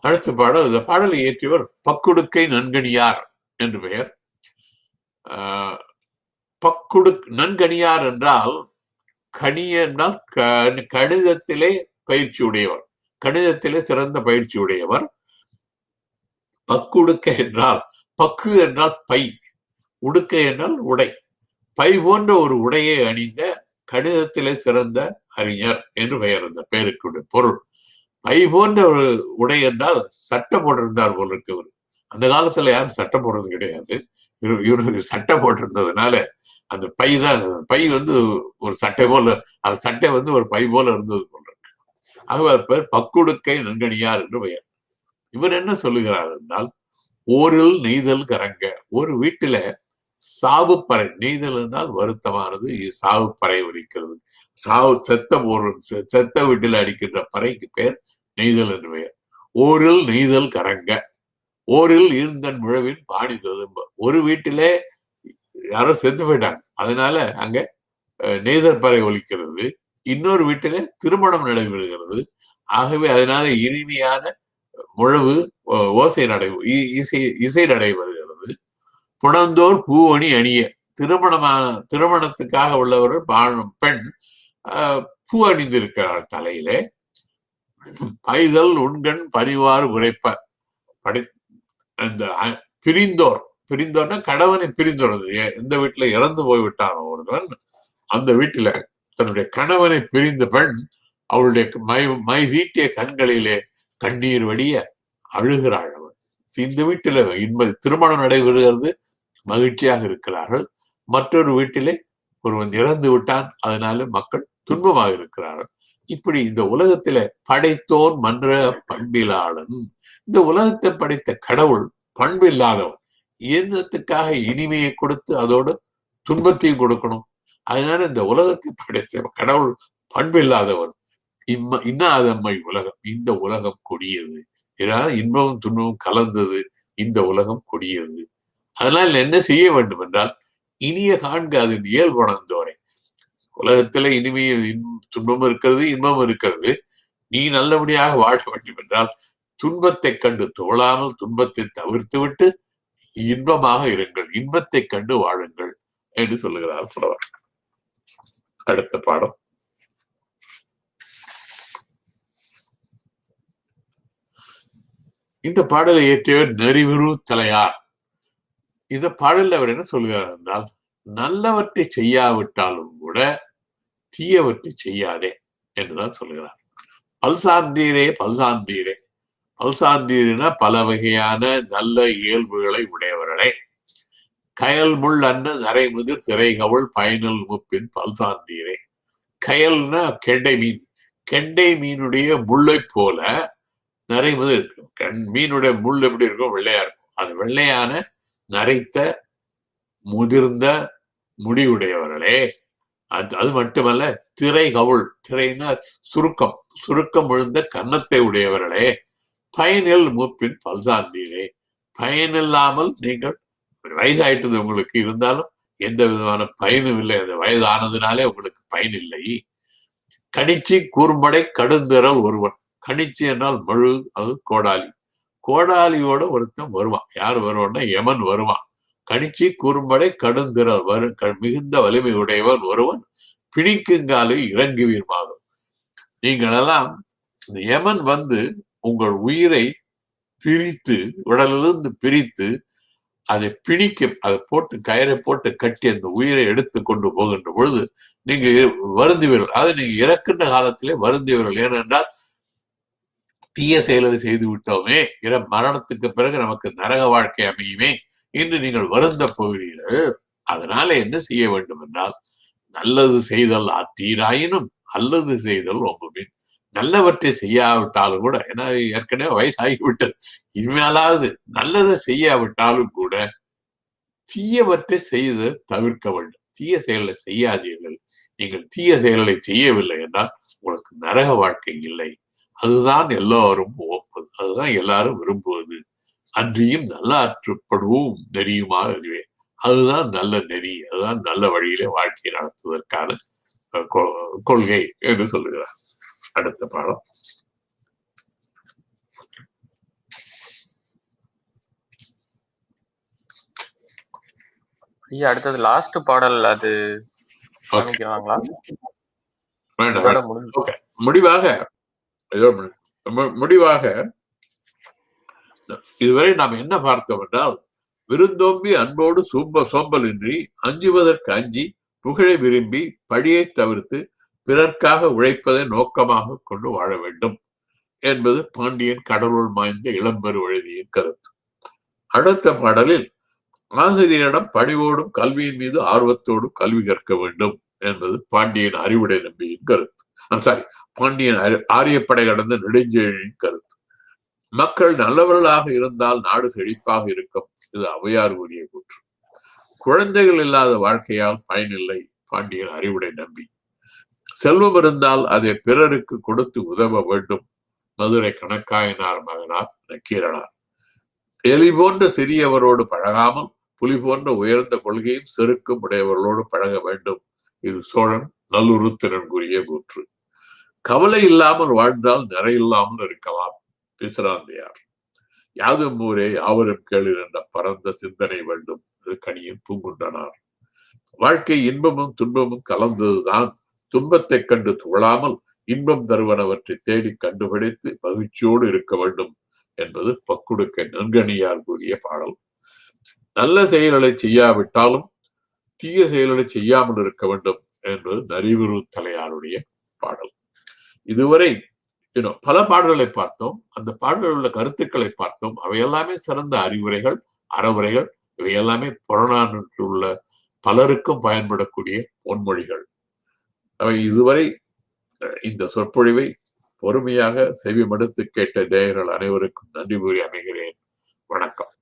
அடுத்த பாடல், இந்த பாடலை இயற்றியவர் பக்குடுக்கை நன்கணியார் என்று பெயர். நன்கணியார் என்றால் கணி என்றால் கணிதத்திலே பயிற்சி உடையவர், கணிதத்திலே சிறந்த பயிற்சி உடையவர். பக்குடுக்கை என்றால், பக்கு என்றால் பை, உடுக்கை என்றால் உடை, பை போன்ற ஒரு உடையை அணிந்த கணிதத்திலே சிறந்த அறிஞர் என்று பெயர். அந்த பெயருக்கு பொருள் பை போன்ற ஒரு உடை என்றால் சட்டை போட்டிருந்தார் போல் இருக்கு. அந்த காலத்துல யாரும் சட்டை போடுறது கிடையாது. இவருக்கு சட்டை போட்டிருந்ததுனால அந்த பை தான், பை ஒரு சட்டை போல, அந்த சட்டை ஒரு பை போல இருந்தது போல இருக்கு. அவர் பேர் பக்குடுக்கை நன்கணியார் என்று பெயர். இவர் என்ன சொல்லுகிறார் என்றால், ஓரில் நெய்தல் கரங்க, ஒரு வீட்டில சாவுப்பறை, நெய்தல் என்றால் வருத்தமானது, சாவுப்பறை ஒலிக்கிறது. செத்த வீட்டில் அடிக்கின்ற பறைக்கு பேர் நெய்தல் என்று பெயர். ஓரில் நெய்தல் கரங்க, ஓரில் இருந்தன் முழவின் பாணி ததும்ப. ஒரு வீட்டிலே யாரோ செத்து போயிட்டாங்க, அதனால அங்க நெய்தல் பறை ஒலிக்கிறது. இன்னொரு வீட்டிலே திருமணம் நடைபெறுகிறது, ஆகவே அதனால இனிமையான முழவு ஓசை இசை நடைபெறுகிறது. புணந்தோர் பூவணி அணிய, திருமணத்துக்காக உள்ளவர்கள் பெண் பூ அணிந்திருக்கிறார் தலையிலே. பைதல் உண்கண் பணிவாறு உரைப்ப, அந்த பிரிந்தோர்னா கடவுனை பிரிந்தோறது. எந்த வீட்டுல இறந்து போய்விட்டாரோ ஒருவன், அந்த வீட்டுல தன்னுடைய கணவனை பிரிந்த பெண் அவளுடைய மை வீட்டிய கண்களிலே கண்ணீர் வடிய அழுகிறாள். அவள் இந்த வீட்டில திருமணம் நடைபெறுகிறது, மகிழ்ச்சியாக இருக்கிறார்கள். மற்றொரு வீட்டிலே ஒருவன் இறந்து விட்டான், அதனால மக்கள் துன்பமாக இருக்கிறார்கள். இப்படி இந்த உலகத்தில படைத்தோன் மன்ற பண்பிலாளன், இந்த உலகத்தை படைத்த கடவுள் பண்பில்லாதவன். இயந்திரத்துக்காக இனிமையை கொடுத்து அதோடு துன்பத்தையும் கொடுக்கணும். அதனால இந்த உலகத்தை படைத்த கடவுள் பண்பில்லாதவன். இன்னாதம்மை உலகம், இந்த உலகம் கொடியது, ஏதாவது இன்பமும் துன்பமும் கலந்தது, இந்த உலகம் கொடியது. அதனால் என்ன செய்ய வேண்டும் என்றால், இனிய காண்க அதன் இயல்புணர்ந்தோரை. உலகத்துல இனிமையும் துன்பமும் இருக்கிறது, இன்பமும் இருக்கிறது. நீ நல்லபடியாக வாழ வேண்டும் என்றால் துன்பத்தை கண்டு தோழாமல் துன்பத்தை தவிர்த்து விட்டு இன்பமாக இருங்கள், இன்பத்தை கண்டு வாழுங்கள் என்று சொல்லுகிறார் புலவர். அடுத்த பாடம். இந்த பாடலை இயற்றியவர் நெறிவுறு தலையார். இந்த பாடலில் அவர் என்ன சொல்கிறார் என்றால், நல்லவற்றை செய்யாவிட்டாலும் கூட தீயவற்றை செய்யாதே என்றுதான் சொல்கிறார். பல்சான்றீரே பல்சான்றீரே, பல்சான்றீர்னா பல வகையான நல்ல இயல்புகளை உடையவர்களே. கயல் முள் அன்ன நரைமுதிர் திரைகவுள் பயனல் முப்பின் பல்சான்றீரே. கயல்னா கெண்டை மீன், கெண்டை மீனுடைய முள்ளை போல நரைமுதிர் இருக்கும். மீனுடைய முள் எப்படி இருக்கும்? வெள்ளையா இருக்கும். அது வெள்ளையான நரைத்த முதிர்ந்த முடிவுடையவர்களே. அது மட்டுமல்ல, திரை கவுள், திரைனா சுருக்கம் விழுந்த கன்னத்தை உடையவர்களே. பயனில் மூப்பின் பல்சான்றீரே, பயனில்லாமல் நீங்கள் வயசாயிட்டது உங்களுக்கு, இருந்தாலும் எந்த விதமான பயனும் இல்லை, அந்த வயதானதுனாலே உங்களுக்கு பயன் இல்லை. கணிச்சி கூர்மடை கடுந்திரல் ஒருவன், கணிச்சி என்றால் மழு, அது கோடாலி, கோடாலியோட ஒருத்தன் வருவான். யார் வருவான்னா யமன் வருவான். கணிச்சி கூர்மடை கடுந்திரல் மிகுந்த வலிமை உடையவன் ஒருவன் பிணிக்குங்காலை இறங்குவீர் மாதம். நீங்களெல்லாம் இந்த யமன் உங்கள் உயிரை பிரித்து, உடலிலிருந்து பிரித்து அதை பிணிக்க, அதை போட்டு கயிறை போட்டு கட்டி அந்த உயிரை எடுத்து கொண்டு போகின்ற பொழுது நீங்க வருந்துவீர்கள். அதாவது நீங்க இறக்கின்ற காலத்திலே வருந்துவீர்கள். ஏனென்றால் தீய செயல்களை செய்து விட்டோமே, மரணத்துக்கு பிறகு நமக்கு நரக வாழ்க்கை அமையுமே என்று நீங்கள் வருந்த போகிறீர்கள். அதனால என்ன செய்ய வேண்டும் என்றால், நல்லது செய்தல் ஆற்றீராயினும் அல்லது செய்தல் ரொம்பவின். நல்லவற்றை செய்யாவிட்டாலும் கூட, ஏன்னா ஏற்கனவே வயசாகிவிட்டது, இனிமேலாவது நல்லதை செய்யாவிட்டாலும் கூட தீயவற்றை செய்து தவிர்க்க வேண்டும். தீய செயலை செய்யாதீர்கள். நீங்கள் தீய செயல்களை செய்யவில்லை என்றால் உங்களுக்கு நரக வாழ்க்கை இல்லை. அதுதான் எல்லாரும் ஒப்பது, அதுதான் எல்லாரும் விரும்புவது. அன்றியும் நல்ல ஆற்றுப்படுவோம் நெறியுமா அறிவே. அதுதான் நல்ல நெறி, அதுதான் நல்ல வழியிலே வாழ்க்கையை நடத்துவதற்கான கொள்கை என்று சொல்லுகிறார். அடுத்த பாடம். ஐயா அடுத்தது லாஸ்ட் பாடல் அது ஓகே, காமிக்கிறாங்களா? வேண்டாம் இதோட வேண்டாம். முடிஞ்சு. ஓகே, முடிவாக ஏதோ முடிவாக இதுவரை நாம் என்ன பார்த்தோம் என்றால், விருந்தோம்பி அன்போடு சோம்பலின்றி அஞ்சுவதற்கு அஞ்சி புகழை விரும்பி பழியை தவிர்த்து பிறர்க்காக உழைப்பதை நோக்கமாக கொண்டு வாழ வேண்டும் என்பது பாண்டியன் கடவுள் மாய்ந்த இளம்பெரு எழுதியின் கருத்து. அடுத்த பாடலில் ஆசிரியரிடம் பணிவோடும் கல்வியின் மீது ஆர்வத்தோடும் கல்வி கற்க வேண்டும் என்பது பாண்டியன் அறிவுடை நம்பியின் கருத்து. சாரி, பாண்டியன் ஆரியப்படை கடந்த நெடுஞ்செழியனின் கருத்து. மக்கள் நல்லவர்களாக இருந்தால் நாடு செழிப்பாக இருக்கும். இது ஔவையார் கூறிய கூற்று. குழந்தைகள் இல்லாத வாழ்க்கையால் பயனில்லை. பாண்டியன் அறிவுடை நம்பி. செல்வம் இருந்தால் அதை பிறருக்கு கொடுத்து உதவ வேண்டும். மதுரை கணக்காயனார் மகனார் நக்கீரனார். எலி போன்ற சிறியவரோடு பழகாமல் புலி போன்ற உயர்ந்த கொள்கையும் செருக்கும் உடையவர்களோடு பழக வேண்டும். இது சோழன் நல்லுருத்திரன் கூறிய கூற்று. கவலை இல்லாமல் வாழ்ந்தால் நிறையில்லாமல் இருக்கலாம். பிசிராந்தையார். யாதும் ஊரே யாவரும் கேளீர் என்ற பரந்த சிந்தனை வேண்டும். கணியன் பூங்குன்றனார். வாழ்க்கை இன்பமும் துன்பமும் கலந்ததுதான். துன்பத்தை கண்டு துவளாமல் இன்பம் தருவனவற்றை தேடி கண்டுபிடித்து மகிழ்ச்சியோடு இருக்க வேண்டும் என்பது பக்குடுக்கை நன்கணியார் கூறிய பாடல். நல்ல செயல்களை செய்யாவிட்டாலும் தீய செயல்களை செய்யாமல் இருக்க வேண்டும் என்பது நரிவுரு தலையாருடைய பாடல். இதுவரை பல பாடல்களை பார்த்தோம். அந்த பாடல்களில் உள்ள கருத்துக்களை பார்த்தோம். அவை எல்லாமே சிறந்த அறிவுரைகள், அறவுரைகள். இவை எல்லாமே புறநானூற்றில் உள்ள பலருக்கும் பயன்படக்கூடிய பொன்மொழிகள். அவை இதுவரை இந்த சொற்பொழிவை பொறுமையாக செவிமடுத்து கேட்ட நேயர்கள் அனைவருக்கும் நன்றி கூறி அமைகிறேன். வணக்கம்.